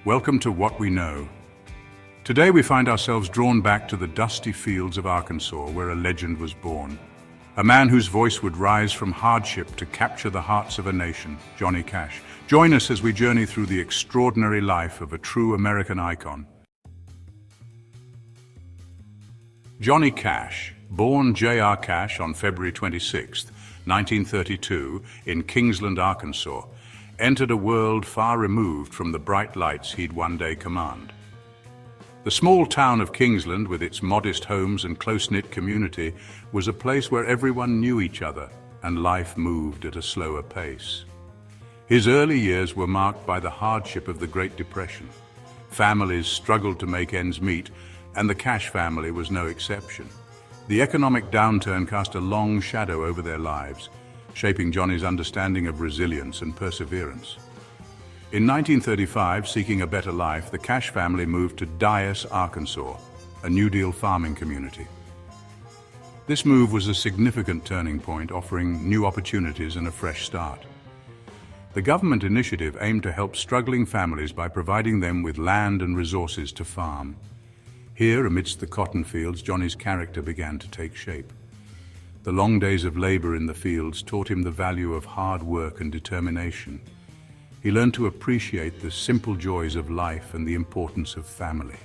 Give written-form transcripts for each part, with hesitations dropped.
Welcome to What We Know. Today we find ourselves drawn back to the dusty fields of Arkansas where a legend was born. A man whose voice would rise from hardship to capture the hearts of a nation, Johnny Cash. Join us as we journey through the extraordinary life of a true American icon. Johnny Cash, born J.R. Cash on February 26, 1932, in Kingsland, Arkansas, entered a world far removed from the bright lights he'd one day command. The small town of Kingsland, with its modest homes and close-knit community, was a place where everyone knew each other and life moved at a slower pace. His early years were marked by the hardship of the Great Depression. Families struggled to make ends meet, and the Cash family was no exception. The economic downturn cast a long shadow over their lives, shaping Johnny's understanding of resilience and perseverance. In 1935, seeking a better life, the Cash family moved to Dyess, Arkansas, a New Deal farming community. This move was a significant turning point, offering new opportunities and a fresh start. The government initiative aimed to help struggling families by providing them with land and resources to farm. Here, amidst the cotton fields, Johnny's character began to take shape. The long days of labor in the fields taught him the value of hard work and determination. He learned to appreciate the simple joys of life and the importance of family.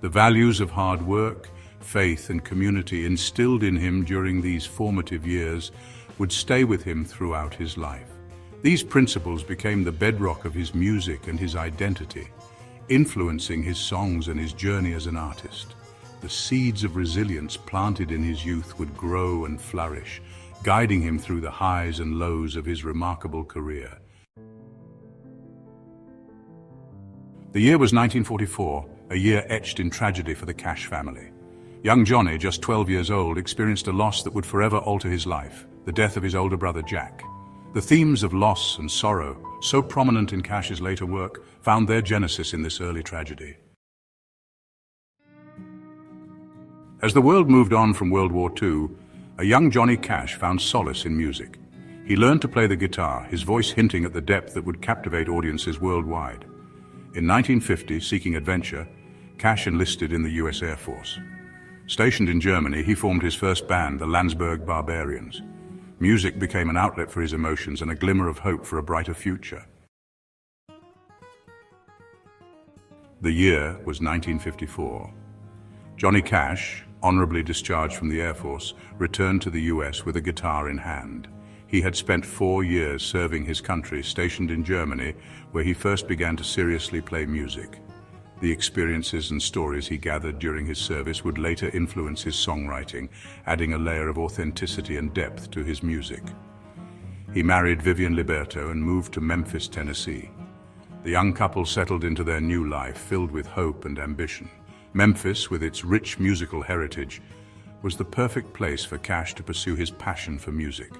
The values of hard work, faith, and community instilled in him during these formative years would stay with him throughout his life. These principles became the bedrock of his music and his identity, influencing his songs and his journey as an artist. The seeds of resilience planted in his youth would grow and flourish, guiding him through the highs and lows of his remarkable career. The year was 1944, a year etched in tragedy for the Cash family. Young Johnny, just 12 years old, experienced a loss that would forever alter his life: the death of his older brother Jack. The themes of loss and sorrow, so prominent in Cash's later work, found their genesis in this early tragedy. As the world moved on from World War II, a young Johnny Cash found solace in music. He learned to play the guitar, his voice hinting at the depth that would captivate audiences worldwide. In 1950, seeking adventure, Cash enlisted in the US Air Force. Stationed in Germany, he formed his first band, the Landsberg Barbarians. Music became an outlet for his emotions and a glimmer of hope for a brighter future. The year was 1954. Johnny Cash, honorably discharged from the Air Force, returned to the US with a guitar in hand. He had spent 4 years serving his country, stationed in Germany, where he first began to seriously play music. The experiences and stories he gathered during his service would later influence his songwriting, adding a layer of authenticity and depth to his music. He married Vivian Liberto and moved to Memphis, Tennessee. The young couple settled into their new life, filled with hope and ambition. Memphis, with its rich musical heritage, was the perfect place for Cash to pursue his passion for music.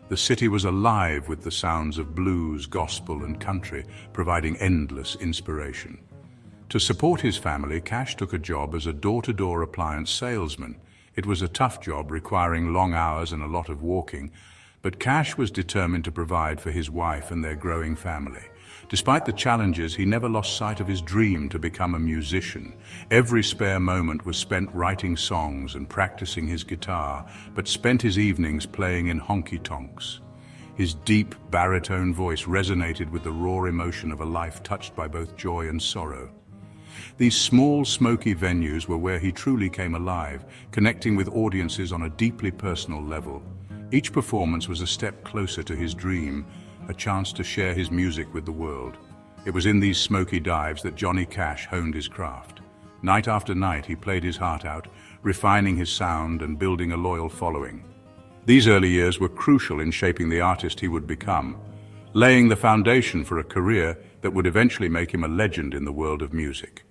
The city was alive with the sounds of blues, gospel, and country, providing endless inspiration. To support his family, Cash took a job as a door-to-door appliance salesman. It was a tough job, requiring long hours and a lot of walking, but Cash was determined to provide for his wife and their growing family. Despite the challenges, he never lost sight of his dream to become a musician. Every spare moment was spent writing songs and practicing his guitar, but spent his evenings playing in honky-tonks. His deep baritone voice resonated with the raw emotion of a life touched by both joy and sorrow. These small, smoky venues were where he truly came alive, connecting with audiences on a deeply personal level. Each performance was a step closer to his dream, a chance to share his music with the world. It was in these smoky dives that Johnny Cash honed his craft. Night after night, he played his heart out, refining his sound and building a loyal following. These early years were crucial in shaping the artist he would become, laying the foundation for a career that would eventually make him a legend in the world of music.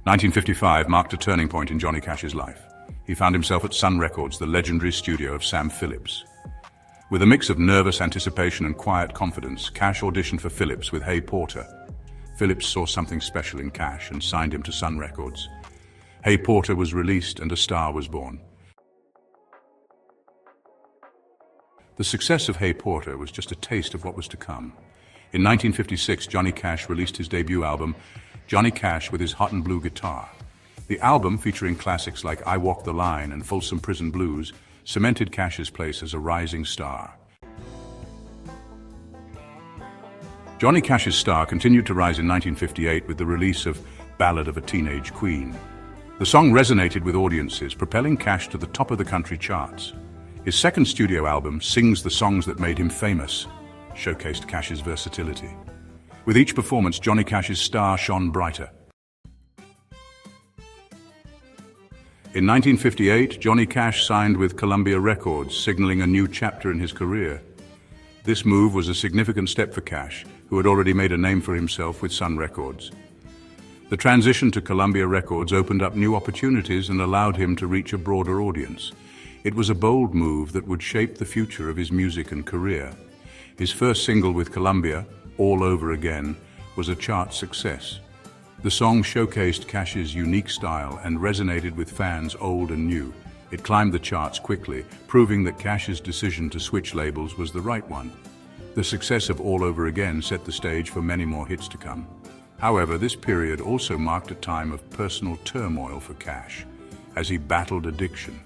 1955 marked a turning point in Johnny Cash's life. He found himself at Sun Records, the legendary studio of Sam Phillips. With a mix of nervous anticipation and quiet confidence, Cash auditioned for Phillips with Hey Porter. Phillips saw something special in Cash and signed him to Sun Records. Hey Porter was released and a star was born. The success of Hey Porter was just a taste of what was to come. In 1956, Johnny Cash released his debut album, Johnny Cash with His Hot and Blue Guitar. The album, featuring classics like I Walk the Line and Folsom Prison Blues, cemented Cash's place as a rising star. Johnny Cash's star continued to rise in 1958 with the release of Ballad of a Teenage Queen. The song resonated with audiences, propelling Cash to the top of the country charts. His second studio album, Sings the Songs That Made Him Famous, showcased Cash's versatility. With each performance, Johnny Cash's star shone brighter. In 1958, Johnny Cash signed with Columbia Records, signaling a new chapter in his career. This move was a significant step for Cash, who had already made a name for himself with Sun Records. The transition to Columbia Records opened up new opportunities and allowed him to reach a broader audience. It was a bold move that would shape the future of his music and career. His first single with Columbia, All Over Again, was a chart success. The song showcased Cash's unique style and resonated with fans old and new. It climbed the charts quickly, proving that Cash's decision to switch labels was the right one. The success of All Over Again set the stage for many more hits to come. However, this period also marked a time of personal turmoil for Cash, as he battled addiction.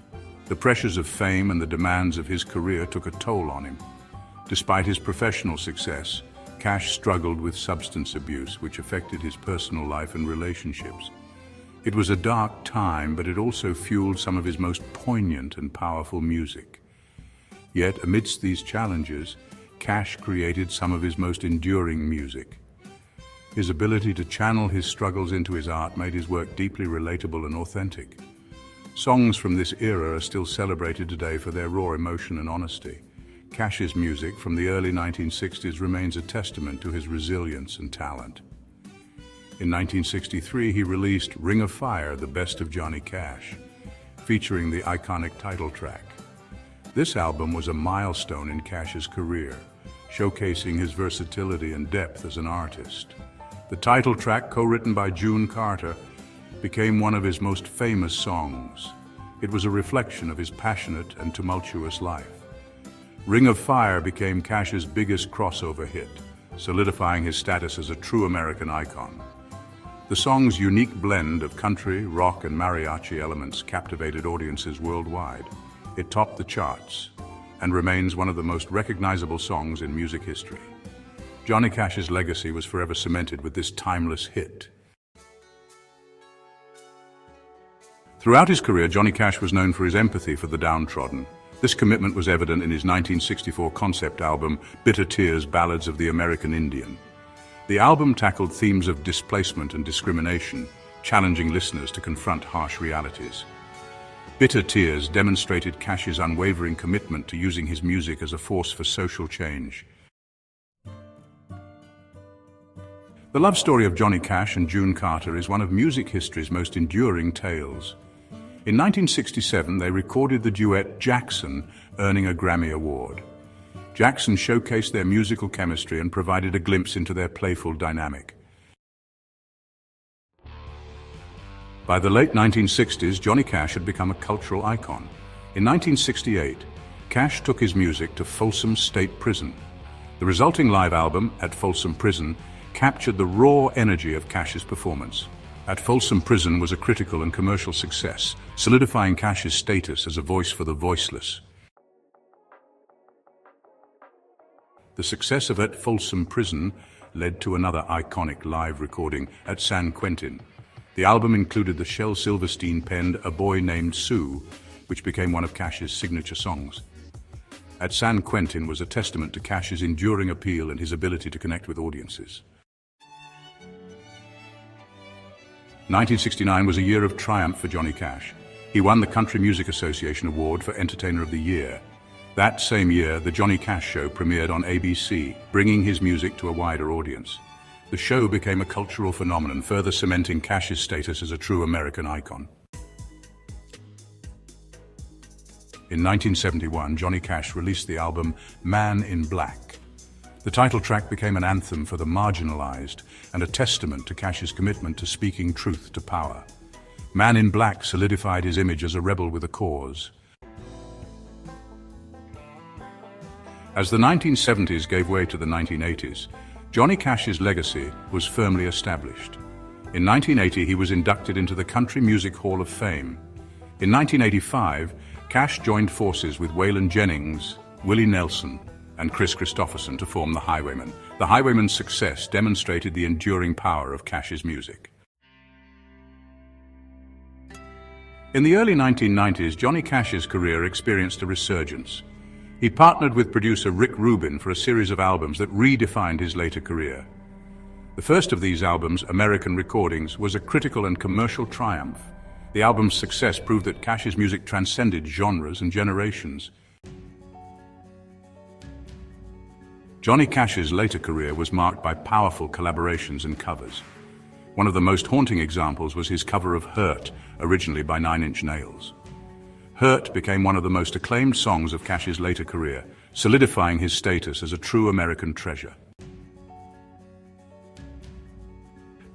The pressures of fame and the demands of his career took a toll on him. Despite his professional success, Cash struggled with substance abuse, which affected his personal life and relationships. It was a dark time, but it also fueled some of his most poignant and powerful music. Yet, amidst these challenges, Cash created some of his most enduring music. His ability to channel his struggles into his art made his work deeply relatable and authentic. Songs from this era are still celebrated today for their raw emotion and honesty. Cash's music from the early 1960s remains a testament to his resilience and talent. In 1963, he released Ring of Fire, the best of Johnny Cash, featuring the iconic title track. This album was a milestone in Cash's career, showcasing his versatility and depth as an artist. The title track, co-written by June Carter, became one of his most famous songs. It was a reflection of his passionate and tumultuous life. Ring of Fire became Cash's biggest crossover hit, solidifying his status as a true American icon. The song's unique blend of country, rock, and mariachi elements captivated audiences worldwide. It topped the charts and remains one of the most recognizable songs in music history. Johnny Cash's legacy was forever cemented with this timeless hit. Throughout his career, Johnny Cash was known for his empathy for the downtrodden. This commitment was evident in his 1964 concept album, Bitter Tears: Ballads of the American Indian. The album tackled themes of displacement and discrimination, challenging listeners to confront harsh realities. Bitter Tears demonstrated Cash's unwavering commitment to using his music as a force for social change. The love story of Johnny Cash and June Carter is one of music history's most enduring tales. In 1967, they recorded the duet Jackson, earning a Grammy Award. Jackson showcased their musical chemistry and provided a glimpse into their playful dynamic. By the late 1960s, Johnny Cash had become a cultural icon. In 1968, Cash took his music to Folsom State Prison. The resulting live album, At Folsom Prison, captured the raw energy of Cash's performance. At Folsom Prison was a critical and commercial success, solidifying Cash's status as a voice for the voiceless. The success of At Folsom Prison led to another iconic live recording at San Quentin. The album included the Shel Silverstein-penned A Boy Named Sue, which became one of Cash's signature songs. At San Quentin was a testament to Cash's enduring appeal and his ability to connect with audiences. 1969 was a year of triumph for Johnny Cash. He won the Country Music Association Award for Entertainer of the Year. That same year, The Johnny Cash Show premiered on ABC, bringing his music to a wider audience. The show became a cultural phenomenon, further cementing Cash's status as a true American icon. In 1971, Johnny Cash released the album Man in Black. The title track became an anthem for the marginalized and a testament to Cash's commitment to speaking truth to power. Man in Black solidified his image as a rebel with a cause. As the 1970s gave way to the 1980s, Johnny Cash's legacy was firmly established. In 1980, he was inducted into the Country Music Hall of Fame. In 1985, Cash joined forces with Waylon Jennings, Willie Nelson, and Chris Christopherson to form the Highwaymen. The Highwaymen's success demonstrated the enduring power of Cash's music. In the early 1990s, Johnny Cash's career experienced a resurgence. He partnered with producer Rick Rubin for a series of albums that redefined his later career. The first of these albums, American Recordings, was a critical and commercial triumph. The album's success proved that Cash's music transcended genres and generations. Johnny Cash's later career was marked by powerful collaborations and covers. One of the most haunting examples was his cover of Hurt, originally by 9 Inch Nails. Hurt became one of the most acclaimed songs of Cash's later career, solidifying his status as a true American treasure.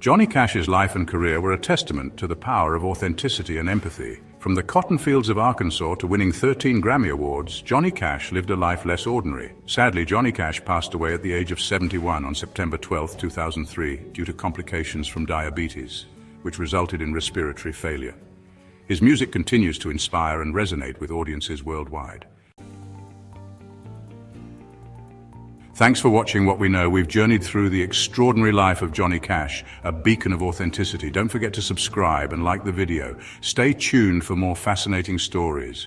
Johnny Cash's life and career were a testament to the power of authenticity and empathy. From the cotton fields of Arkansas to winning 13 Grammy Awards, Johnny Cash lived a life less ordinary. Sadly, Johnny Cash passed away at the age of 71 on September 12, 2003, due to complications from diabetes, which resulted in respiratory failure. His music continues to inspire and resonate with audiences worldwide. Thanks for watching What We Know. We've journeyed through the extraordinary life of Johnny Cash, a beacon of authenticity. Don't forget to subscribe and like the video. Stay tuned for more fascinating stories.